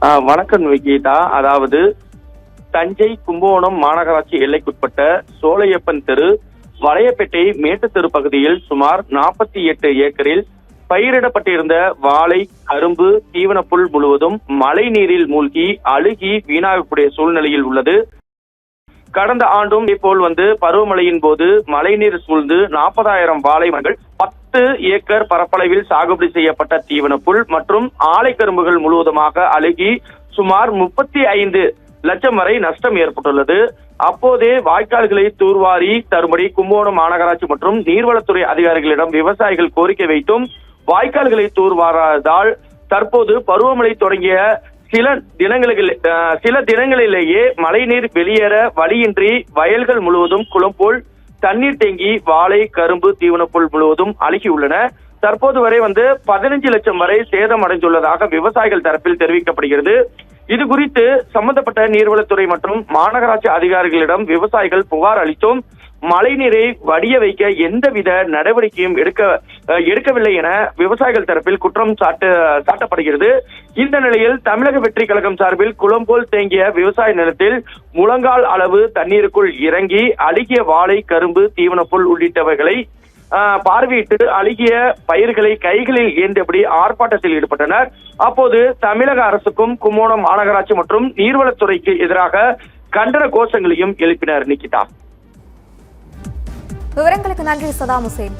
வணக்கம் விகீதா. அதாவது தஞ்சை கும்பகோணம் மாநகராட்சி எல்லைக்குட்பட்ட சோலையப்பன் தெரு, வளையப்பேட்டை மேட்டுத்தெரு பகுதியில் சுமார் 48 ஏக்கரில் பயிரிடப்பட்டிருந்த வாழை, கரும்பு, தீவனப்புல் முழுவதும் மழை நீரில் மூழ்கி அழுகி வீணாகக்கூடிய சூழ்நிலையில் உள்ளது. கடந்த ஆண்டும் இப்போல் பருவமழையின் போது மழைநீர் சூழ்ந்து 40,000 வாழை மரங்கள், 10 ஏக்கர் பரப்பளவில் சாகுபடி செய்யப்பட்ட தீவனப்புல் மற்றும் ஆலைக்கரும்புகள் முழுவதுமாக அழுகி சுமார் 35 லட்சம் வரை நஷ்டம் ஏற்பட்டுள்ளது. அப்போதே வாய்க்கால்களை தூர்வாரி தரும்படி கும்பகோணம் மாநகராட்சி மற்றும் நீர்வளத்துறை அதிகாரிகளிடம் விவசாயிகள் கோரிக்கை வைத்தும் வாய்க்கால்களை தூர்வாராததால் தற்போது பருவமழை தொடங்கிய சில தினங்களிலேயே மழைநீர் வெளியேற வழியின்றி வயல்கள் முழுவதும் குளம் போல் தண்ணீர் தேங்கி வாழை, கரும்பு, தீவனப்புல் முழுவதும் அழுகியுள்ளன. தற்போது வரை 15 லட்சம் வரை சேதம் அடைந்துள்ளதாக விவசாயிகள் தரப்பில் தெரிவிக்கப்படுகிறது. இது குறித்து சம்பந்தப்பட்ட நீர்வளத்துறை மற்றும் மாநகராட்சி அதிகாரிகளிடம் விவசாயிகள் புகார் அளித்தும் மழைநீரை வடிய வைக்க எந்தவித நடவடிக்கையும் எடுக்கவில்லை என விவசாயிகள் தரப்பில் குற்றம் சாட்டப்படுகிறது. இந்த நிலையில் தமிழக வெற்றி கழகம் சார்பில் குளம் போல் தேங்கிய விவசாய நிலத்தில் முழங்கால் அளவு தண்ணீருக்குள் இறங்கி அழுகிய வாழை, கரும்பு, தீவனப்புல் உள்ளிட்டவைகளை பார்வையிட்டு அழுகிய பயிர்களை கைகளில் ஏந்தியபடி ஆர்ப்பாட்டத்தில் ஈடுபட்டனர். அப்போது தமிழக அரசுக்கும் கும்பகோணம் மாநகராட்சி மற்றும் நீர்வளத்துறைக்கு எதிராக கண்டன கோஷங்களையும் எழுப்பினர். நிக்கிதா, விவரங்களுக்கு நன்றி சதாம் ஹுசேன்.